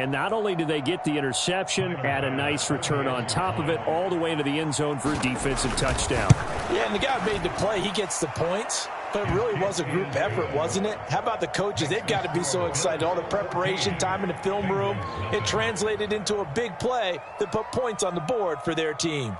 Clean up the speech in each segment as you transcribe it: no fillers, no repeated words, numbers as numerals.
And not only do they get the interception, add a nice return on top of it, all the way into the end zone for a defensive touchdown. Yeah, and the guy made the play. He gets the points. But it really was a group effort, wasn't it? How about the coaches? They've got to be so excited. All the preparation time in the film room, it translated into a big play that put points on the board for their team.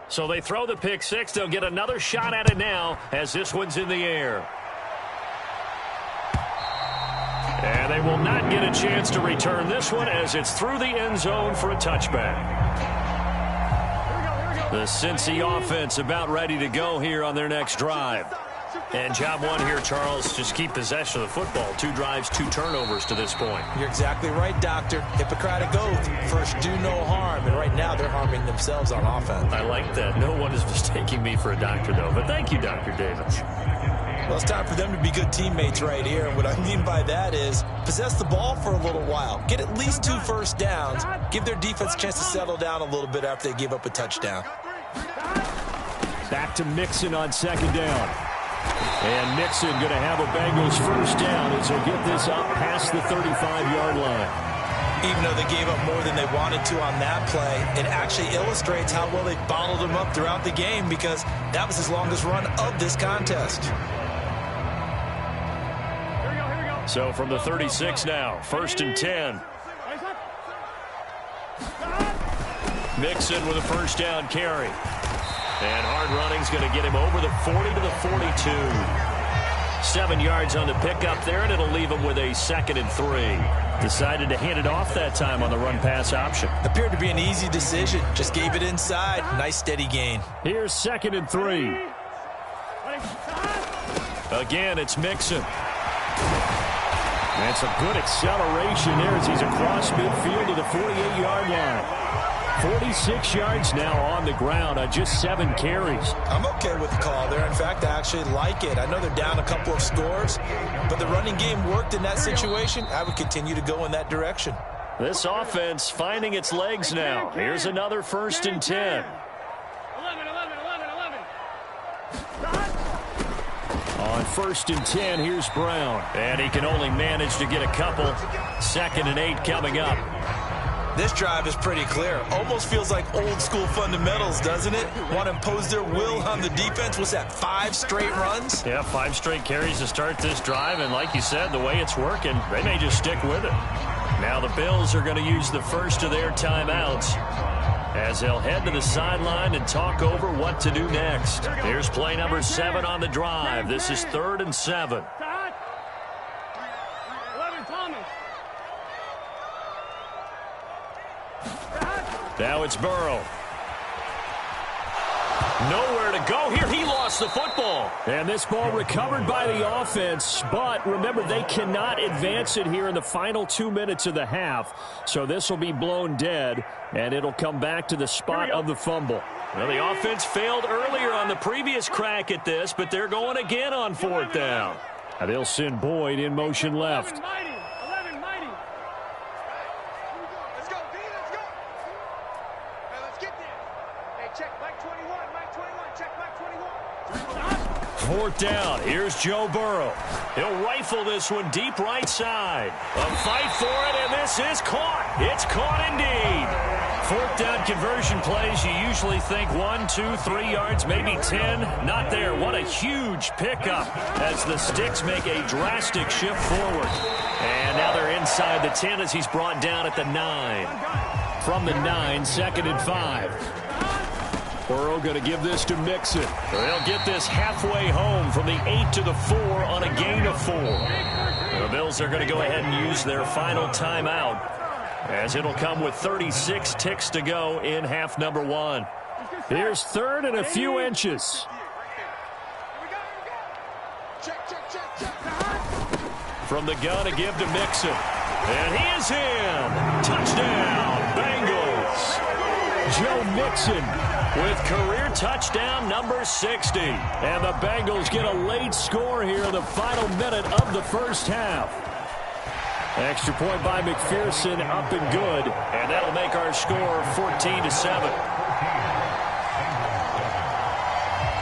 So they throw the pick six. They'll get another shot at it now as this one's in the air. And they will not get a chance to return this one as it's through the end zone for a touchback. The Cincy offense about ready to go here on their next drive. And job one here, Charles, just keep possession of the football. 2 drives, 2 turnovers to this point. You're exactly right, Doctor. Hippocratic oath. First, do no harm. And right now, they're harming themselves on offense. I like that. No one is mistaking me for a doctor, though. But thank you, Dr. Davis. Well, it's time for them to be good teammates right here. And what I mean by that is possess the ball for a little while. Get at least 2 first downs. Give their defense a chance to settle down a little bit after they give up a touchdown. Back to Mixon on second down. And Mixon going to have a Bengals first down as he'll get this up past the 35-yard line. Even though they gave up more than they wanted to on that play, it actually illustrates how well they bottled them up throughout the game because that was his longest run of this contest. So from the 36 now, 1st and 10. Mixon with a first down carry. And hard running's going to get him over the 40 to the 42. 7 yards on the pickup there, and it'll leave him with a 2nd and 3. Decided to hand it off that time on the run-pass option. Appeared to be an easy decision. Just gave it inside. Nice steady gain. Here's 2nd and 3. Again, it's Mixon. And some good acceleration there as he's across midfield to the 48-yard line. 46 yards now on the ground on just 7 carries. I'm okay with the call there. In fact, I actually like it. I know they're down a couple of scores, but the running game worked in that situation. I would continue to go in that direction. This offense finding its legs now. Here's another 1st and 10. 11. On 1st and 10, here's Brown. And he can only manage to get a couple. 2nd and 8 coming up. This drive is pretty clear. Almost feels like old school fundamentals, doesn't it? Want to impose their will on the defense. What's that, 5 straight runs? Yeah, 5 straight carries to start this drive. And like you said, the way it's working, they may just stick with it. Now the Bills are going to use the first of their timeouts as they'll head to the sideline and talk over what to do next. Here's play number 7 on the drive. This is 3rd and 7. Now it's Burrow. Nowhere to go here. He lost the football. And this ball recovered by the offense. But remember, they cannot advance it here in the final 2 minutes of the half. So this will be blown dead, and it'll come back to the spot of the fumble. Well, the offense failed earlier on the previous crack at this, but they're going again on 4th down. And they'll send Boyd in motion left. Fourth down. Here's Joe Burrow. He'll rifle this one deep right side. A fight for it, and this is caught. It's caught indeed. 4th down conversion plays, you usually think 1, 2, 3 yards, maybe 10. Not there. What a huge pickup as the Sticks make a drastic shift forward. And now they're inside the 10 as he's brought down at the 9. From the 9, 2nd and 5. Burrow going to give this to Mixon. They'll get this halfway home from the 8 to the 4 on a gain of 4. The Bills are going to go ahead and use their final timeout as it'll come with 36 ticks to go in half number 1. Here's 3rd and a few inches. From the gun to give to Mixon. And he is in. Touchdown, Bengals. Joe Mixon with career touchdown number 60. And the Bengals get a late score here in the final minute of the first half. Extra point by McPherson, up and good. And that'll make our score 14-7.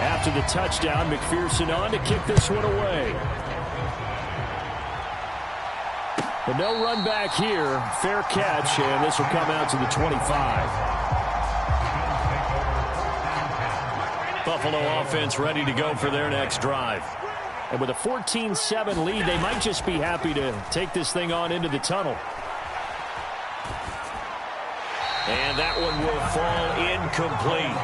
After the touchdown, McPherson on to kick this one away. But no run back here. Fair catch, and this will come out to the 25. Buffalo offense ready to go for their next drive. And with a 14-7 lead, they might just be happy to take this thing on into the tunnel. And that one will fall incomplete.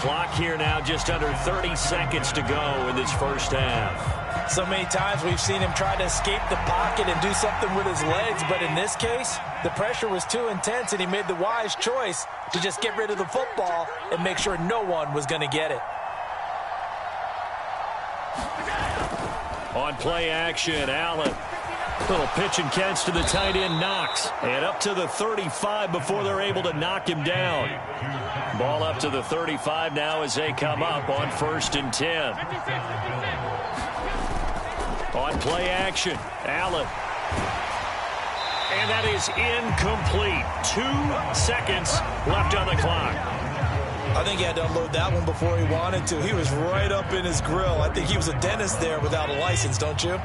Clock here now just under 30 seconds to go in this first half. So many times we've seen him try to escape the pocket and do something with his legs, but in this case, the pressure was too intense and he made the wise choice to just get rid of the football and make sure no one was going to get it. On play action, Allen. Little pitch and catch to the tight end, Knox. And up to the 35 before they're able to knock him down. Ball up to the 35 now as they come up on 1st and 10. On play action, Allen. And that is incomplete. 2 seconds left on the clock. I think he had to unload that one before he wanted to. He was right up in his grill. I think he was a dentist there without a license, don't you?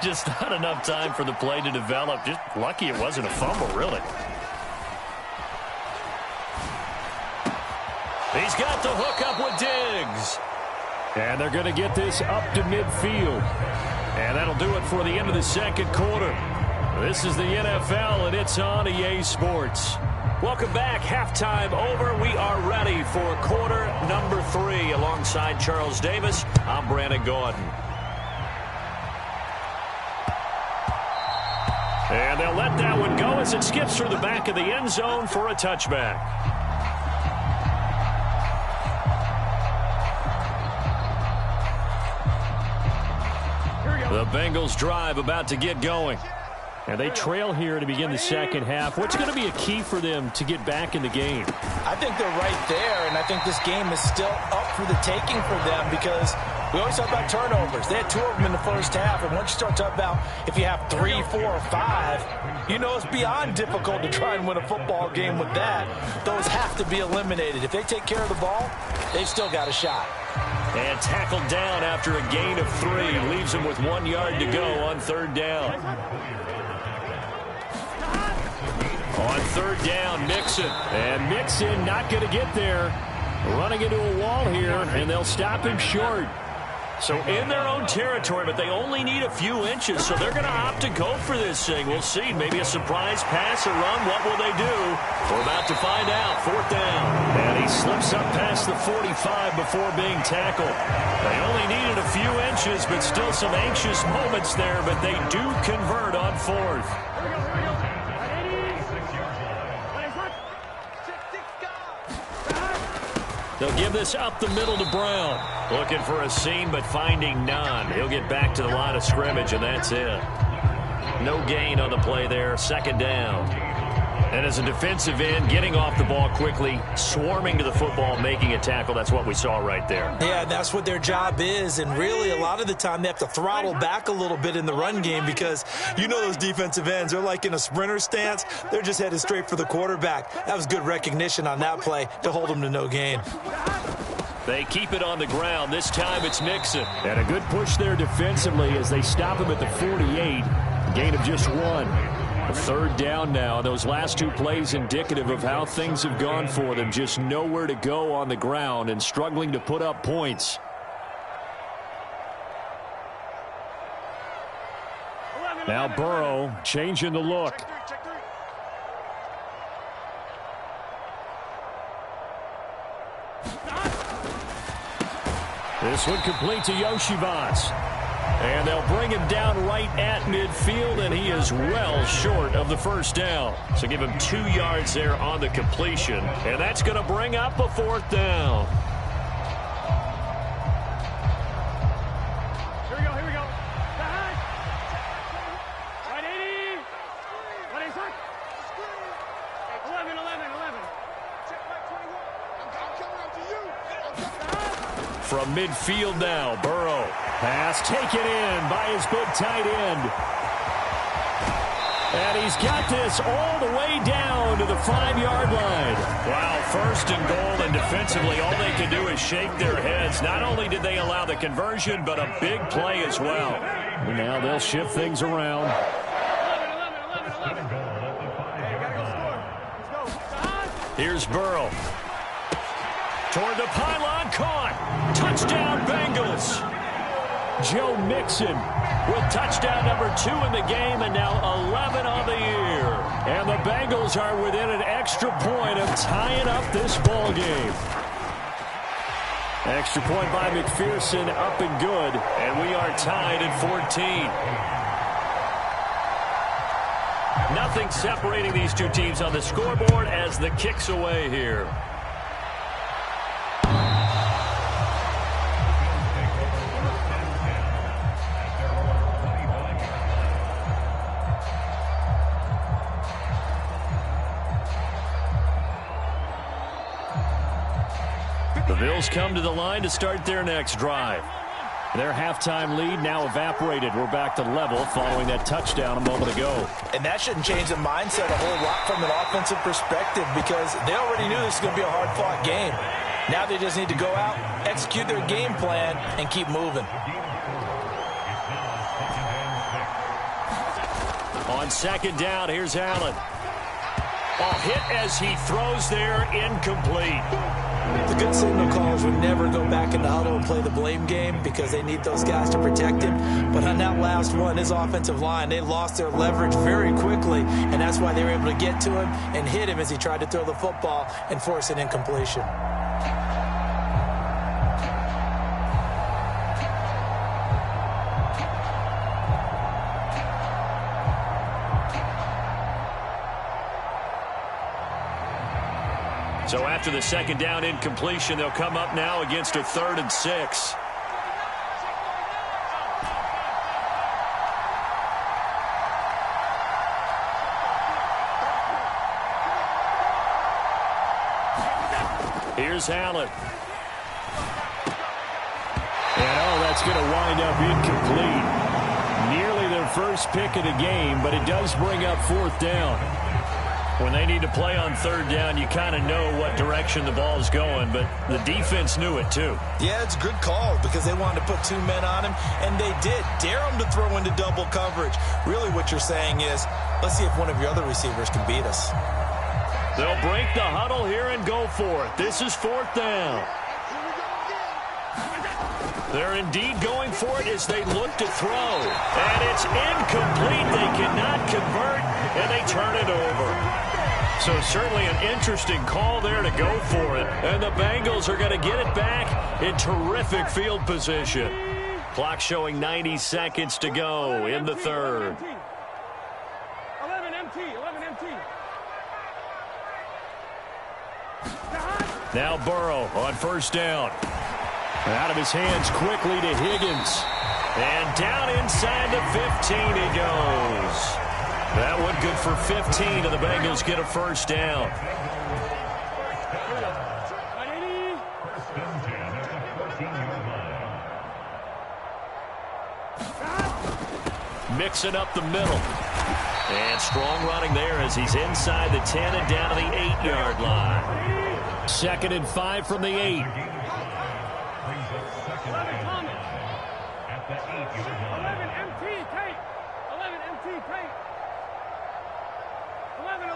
Just not enough time for the play to develop. Just lucky it wasn't a fumble, really. He's got the hook up with Diggs. And they're going to get this up to midfield. And that'll do it for the end of the second quarter. This is the NFL, and it's on EA Sports. Welcome back. Halftime over. We are ready for quarter number 3. Alongside Charles Davis, I'm Brandon Gordon. And they'll let that one go as it skips through the back of the end zone for a touchback. The Bengals drive about to get going. And they trail here to begin the second half. What's going to be a key for them to get back in the game? I think they're right there, and I think this game is still up for the taking for them because we always talk about turnovers. They had 2 of them in the first half, and once you start talking about if you have 3, 4, or 5, you know it's beyond difficult to try and win a football game with that. Those have to be eliminated. If they take care of the ball, they've still got a shot. And tackled down after a gain of 3. Leaves him with 1 yard to go on 3rd down. On 3rd down, Mixon. And Mixon not going to get there. Running into a wall here, and they'll stop him short. So in their own territory, but they only need a few inches, so they're going to opt to go for this thing. We'll see. Maybe a surprise pass or run. What will they do? We're about to find out. 4th down. And he slips up past the 45 before being tackled. They only needed a few inches, but still some anxious moments there, but they do convert on 4th. They'll give this up the middle to Brown. Looking for a seam, but finding none. He'll get back to the line of scrimmage, and that's it. No gain on the play there. 2nd down. And as a defensive end, getting off the ball quickly, swarming to the football, making a tackle. That's what we saw right there. Yeah, that's what their job is. And really, a lot of the time, they have to throttle back a little bit in the run game because you know those defensive ends, they're like in a sprinter stance. They're just headed straight for the quarterback. That was good recognition on that play to hold them to no gain. They keep it on the ground. This time it's Mixon. And a good push there defensively as they stop him at the 48. Gain of just 1. 3rd down now. Those last 2 plays indicative of how things have gone for them. Just nowhere to go on the ground and struggling to put up points. Now Burrow changing the look. This one complete to Yoshivas. And they'll bring him down right at midfield, and he is well short of the 1st down. So give him 2 yards there on the completion, and that's going to bring up a 4th down. Here we go. Right, 80. What is that? 11. from midfield now. Burrow. Pass taken in by his big tight end. And he's got this all the way down to the 5-yard line. Wow, first and goal, and defensively all they can do is shake their heads. Not only did they allow the conversion, but a big play as well. And now they'll shift things around. Here's Burrow. Toward the pylon, caught. Touchdown, Bengals. Joe Mixon with touchdown number 2 in the game, and now 11 on the year. And the Bengals are within an extra point of tying up this ball game. Extra point by McPherson, up and good, and we are tied at 14. Nothing separating these two teams on the scoreboard as the kick's away here. The Bills come to the line to start their next drive. Their halftime lead now evaporated. We're back to level following that touchdown a moment ago. And that shouldn't change the mindset a whole lot from an offensive perspective, because they already knew this was going to be a hard-fought game. Now they just need to go out, execute their game plan, and keep moving. On second down, here's Allen. Hit as he throws there, incomplete. The good signal callers would never go back in the huddle and play the blame game because they need those guys to protect him. But on that last one, his offensive line, they lost their leverage very quickly, and that's why they were able to get to him and hit him as he tried to throw the football and force an incompletion. So after the second down incompletion, they'll come up now against a 3rd and 6. Here's Allen. And that's going to wind up incomplete. Nearly their first pick of the game, but it does bring up 4th down. When they need to play on 3rd down, you kind of know what direction the ball's going, but the defense knew it too. Yeah, it's a good call because they wanted to put 2 men on him, and they did. Dare him to throw into double coverage. Really what you're saying is, let's see if one of your other receivers can beat us. They'll break the huddle here and go for it. This is 4th down. They're indeed going for it as they look to throw. And it's incomplete. They cannot convert, and they turn it over. So certainly an interesting call there to go for it. And the Bengals are going to get it back in terrific field position. Clock showing 90 seconds to go in the 3rd. 11 MT. Now Burrow on 1st down. Out of his hands quickly to Higgins. And down inside the 15 he goes. That one good for 15, and the Bengals get a 1st down. Mixing up the middle. And strong running there as he's inside the 10 and down to the 8-yard line. 2nd and 5 from the 8. 11 MT tape. 11 MT tape. 11.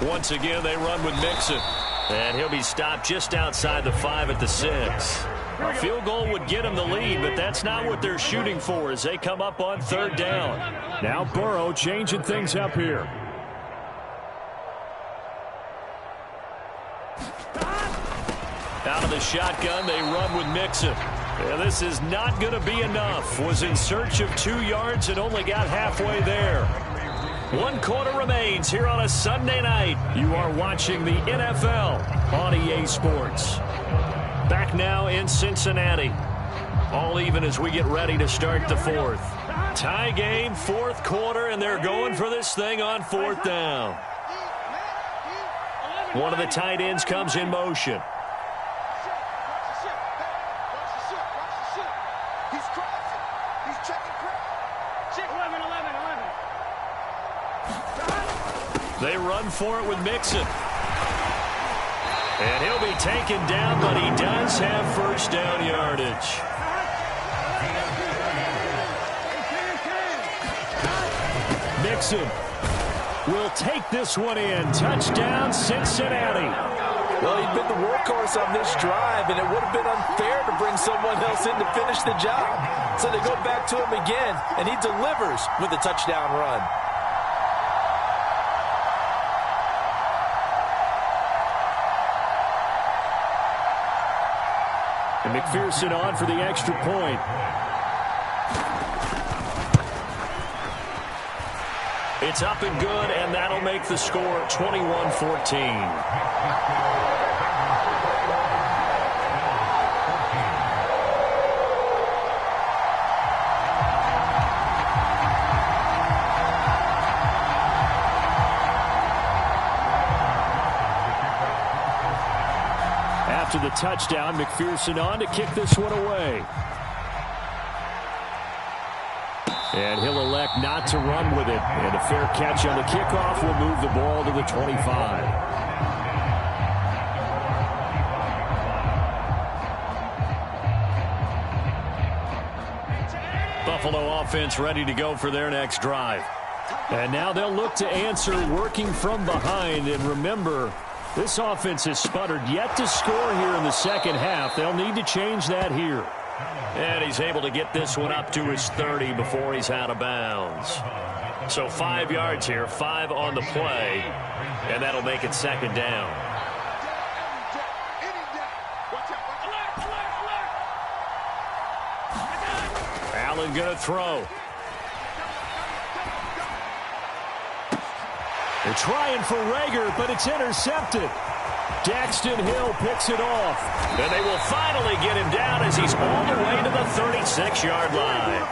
Once again, they run with Mixon. And he'll be stopped just outside the 5 at the 6. A field goal would get them the lead, but that's not what they're shooting for as they come up on 3rd down. Now Burrow changing things up here. Out of the shotgun, they run with Mixon. And this is not going to be enough. Was in search of 2 yards and only got halfway there. 1 quarter remains here on a Sunday night. You are watching the NFL on EA Sports. Back now in Cincinnati. All even as we get ready to start the 4th. Tie game, 4th quarter, and they're going for this thing on 4th down. One of the tight ends comes in motion. He's crossing. He's checking crowd. 11, 11, 11. They run for it with Mixon. And he'll be taken down, but he does have first down yardage. Mixon will take this one in. Touchdown, Cincinnati. Well, he'd been the workhorse on this drive, and it would have been unfair to bring someone else in to finish the job. So they go back to him again, and he delivers with a touchdown run. And McPherson on for the extra point. It's up and good, and that'll make the score 21-14. After the touchdown, McPherson on to kick this one away. And he'll elect not to run with it. And a fair catch on the kickoff will move the ball to the 25. Buffalo offense ready to go for their next drive. And now they'll look to answer working from behind. And remember, this offense has sputtered yet to score here in the second half. They'll need to change that here. And he's able to get this one up to his 30 before he's out of bounds. So 5 yards here, 5 on the play, and that'll make it second down. Allen going to throw. They're trying for Rager, but it's intercepted. Daxton Hill picks it off. And they will finally get him down as he's all the way to the 36-yard line.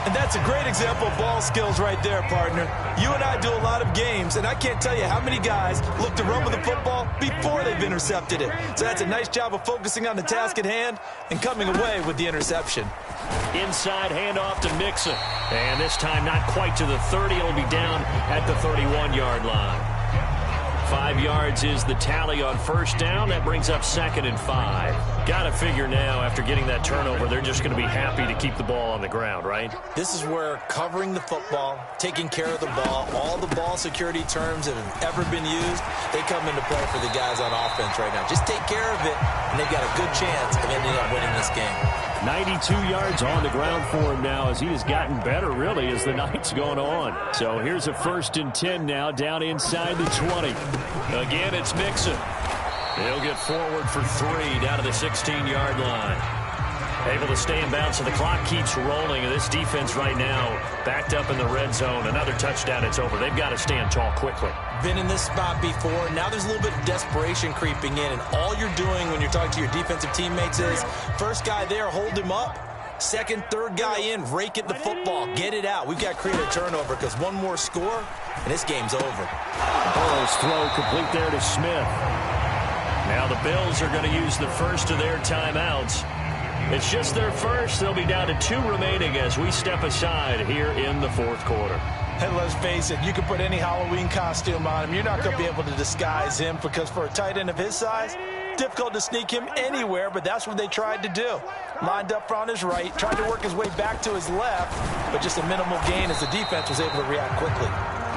And that's a great example of ball skills right there, partner. You and I do a lot of games, and I can't tell you how many guys look to run with the football before they've intercepted it. So that's a nice job of focusing on the task at hand and coming away with the interception. Inside handoff to Mixon. And this time not quite to the 30. It'll be down at the 31-yard line. 5 yards is the tally on first down. That brings up 2nd and 5. Got to figure now, after getting that turnover, they're just going to be happy to keep the ball on the ground, right? This is where covering the football, taking care of the ball, all the ball security terms that have ever been used, they come into play for the guys on offense right now. Just take care of it, and they've got a good chance of ending up winning this game. 92 yards on the ground for him now as he has gotten better, really, as the night's going on. So here's a 1st and 10 now, down inside the 20. Again, it's Mixon. He'll get forward for 3 down to the 16-yard line. Able to stay in bounds, so the clock keeps rolling. And this defense right now backed up in the red zone. Another touchdown, it's over. They've got to stand tall quickly. Been in this spot before. Now there's a little bit of desperation creeping in. And all you're doing when you're talking to your defensive teammates is, first guy there, hold him up. Second, third guy in, rake at the football. Get it out. We've got to create a turnover because one more score, and this game's over. Burrow's throw complete there to Smith. Now the Bills are going to use the first of their timeouts. It's just their first. They'll be down to 2 remaining as we step aside here in the 4th quarter. And let's face it, you can put any Halloween costume on him. You're not going to be able to disguise him because for a tight end of his size, difficult to sneak him anywhere, but that's what they tried to do. Lined up on his right, tried to work his way back to his left, but just a minimal gain as the defense was able to react quickly.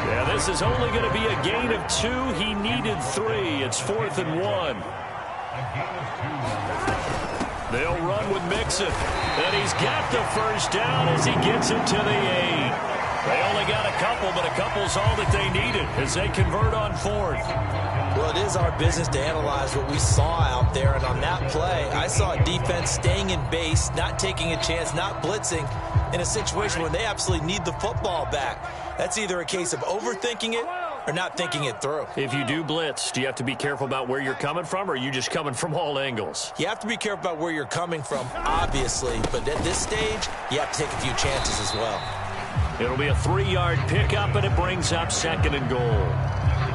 Yeah, this is only going to be a gain of 2. He needed 3. It's 4th and 1. They'll run with Mixon. And he's got the first down as he gets it to the 8. They only got a couple, but a couple's all that they needed as they convert on 4th. Well, it is our business to analyze what we saw out there, and on that play, I saw a defense staying in base, not taking a chance, not blitzing, in a situation where they absolutely need the football back. That's either a case of overthinking it or not thinking it through. If you do blitz, do you have to be careful about where you're coming from, or are you just coming from all angles? You have to be careful about where you're coming from, obviously, but at this stage, you have to take a few chances as well. It'll be a 3-yard pickup, and it brings up 2nd and goal.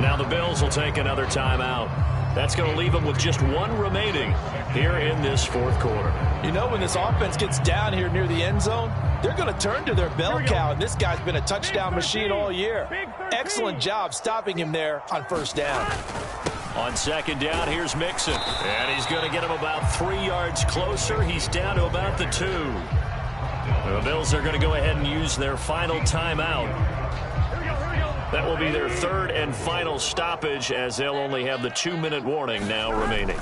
Now the Bills will take another timeout. That's going to leave them with just one remaining here in this fourth quarter. You know, when this offense gets down here near the end zone, they're going to turn to their bell cow, and this guy's been a touchdown machine all year. Excellent job stopping him there on first down. On second down, here's Mixon. And he's going to get him about 3 yards closer. He's down to about the 2. The Bills are going to go ahead and use their final timeout. That will be their third and final stoppage, as they'll only have the 2-minute warning now remaining.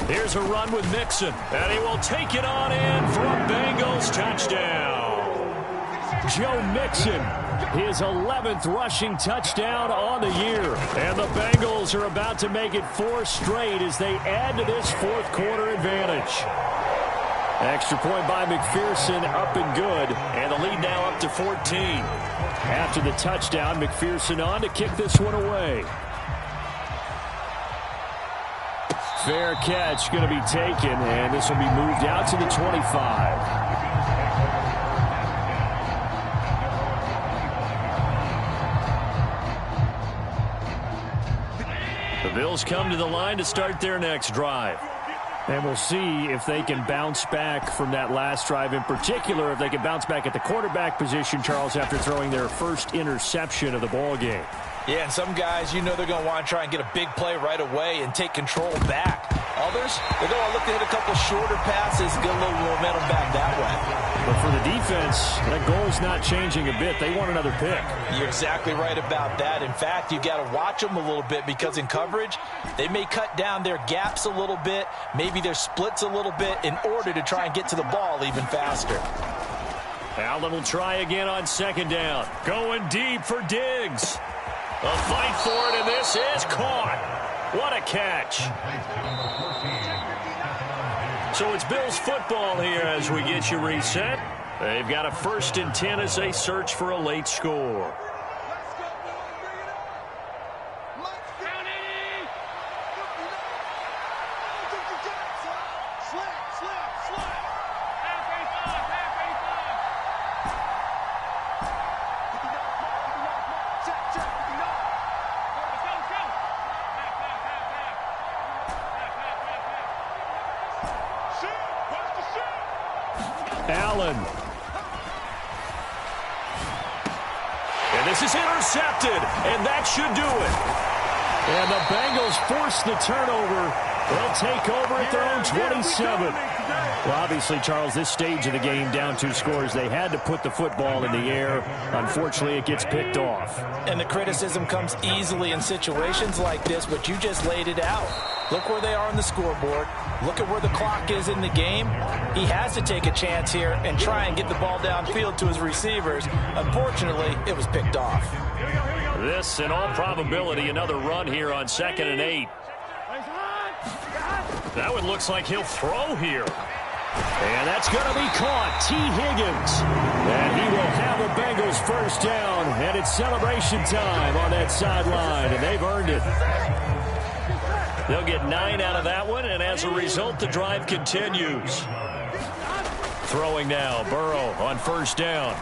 Here's a run with Mixon, and he will take it on in for a Bengals touchdown. Joe Mixon, his 11th rushing touchdown on the year. And the Bengals are about to make it 4 straight as they add to this fourth quarter advantage. Extra point by McPherson, up and good, and the lead now up to 14. After the touchdown, McPherson on to kick this one away. Fair catch going to be taken, and this will be moved out to the 25. The Bills come to the line to start their next drive. And we'll see if they can bounce back from that last drive, in particular if they can bounce back at the quarterback position, Charles, after throwing their first interception of the ballgame. Yeah, and some guys, you know they're going to want to try and get a big play right away and take control back. Others, they're going to look to hit a couple shorter passes and get a little momentum back that way. But for the defense, that goal's not changing a bit. They want another pick. You're exactly right about that. In fact, you've got to watch them a little bit because in coverage, they may cut down their gaps a little bit, maybe their splits a little bit in order to try and get to the ball even faster. Allen will try again on second down. Going deep for Diggs. A fight for it, and this is caught. What a catch. So it's Bills football here as we get you reset. They've got a 1st and 10 as they search for a late score. Allen. And this is intercepted, and that should do it. And the Bengals force the turnover. They'll take over at their own 27. Well, obviously, Charles, this stage of the game, down 2 scores, they had to put the football in the air. Unfortunately, it gets picked off. And the criticism comes easily in situations like this, but you just laid it out. Look where they are on the scoreboard. Look at where the clock is in the game. He has to take a chance here and try and get the ball downfield to his receivers. Unfortunately, it was picked off. This, in all probability, another run here on 2nd and 8. That one looks like he'll throw here. And that's going to be caught. T. Higgins. And he will have a Bengals first down. And it's celebration time on that sideline. And they've earned it. They'll get 9 out of that one. And as a result, the drive continues. Throwing now. Burrow on first down.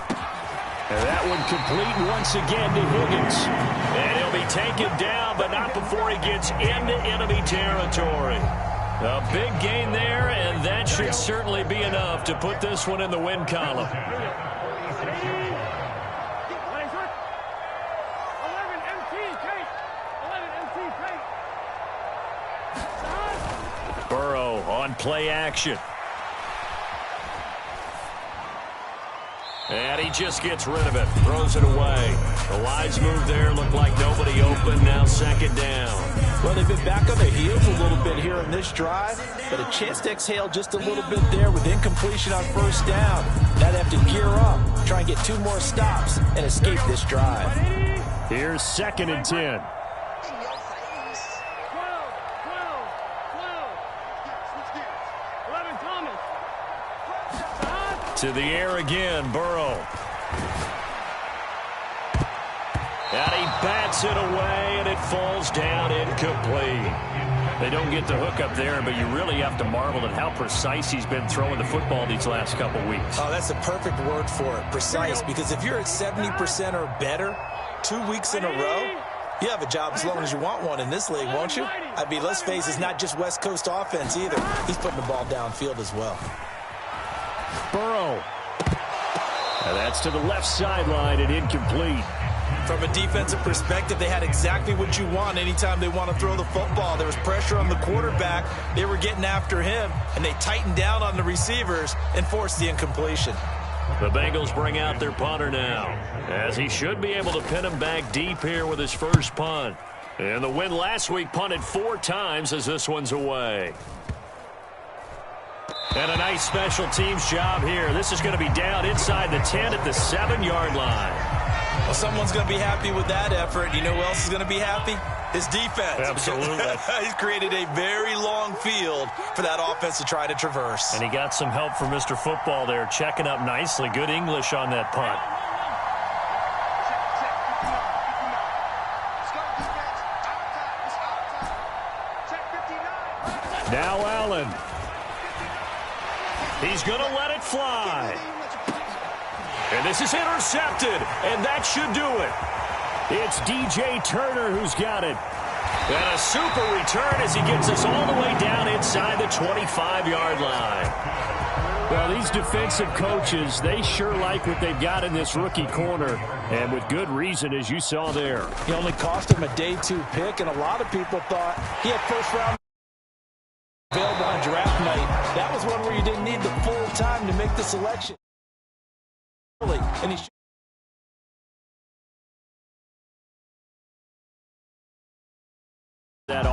And that one complete once again to Higgins. And he'll be taken down, but not before he gets into enemy territory. A big gain there, and that should certainly be enough to put this one in the win column. Burrow on play action. And he just gets rid of it, throws it away. The wise move there, looked like nobody open, now 2nd down. Well, they've been back on their heels a little bit here in this drive, but a chance to exhale just a little bit there with incompletion on first down. Now they have to gear up, try and get 2 more stops, and escape this drive. Here's 2nd and 10. To the air again, Burrow. And he bats it away, and it falls down incomplete. They don't get the hook up there, but you really have to marvel at how precise he's been throwing the football these last couple weeks. Oh, that's the perfect word for it, precise, because if you're at 70% or better 2 weeks in a row, You have a job as long as you want one in this league, won't you? I mean, let's face it, it's not just West Coast offense either. He's putting the ball downfield as well. Burrow. And that's to the left sideline and incomplete. From a defensive perspective, they had exactly what you want anytime they want to throw the football. There was pressure on the quarterback. They were getting after him, and they tightened down on the receivers and forced the incompletion. The Bengals bring out their punter now, as he should be able to pin him back deep here with his first punt. And the win last week punted 4 times as this one's away. And a nice special teams job here. This is going to be down inside the 10 at the 7-yard line. Well, someone's going to be happy with that effort. You know who else is going to be happy? His defense. Absolutely. He's created a very long field for that offense to try to traverse. And he got some help from Mr. Football there, checking up nicely. Good English on that punt. Now Allen. He's going to let it fly. And this is intercepted, and that should do it. It's DJ Turner who's got it. And a super return as he gets us all the way down inside the 25-yard line. Well, these defensive coaches, they sure like what they've got in this rookie corner, and with good reason, as you saw there. He only cost him a day 2 pick, and a lot of people thought he had first-round available on draft night. That was one where you didn't need the full time to make the selection. And he That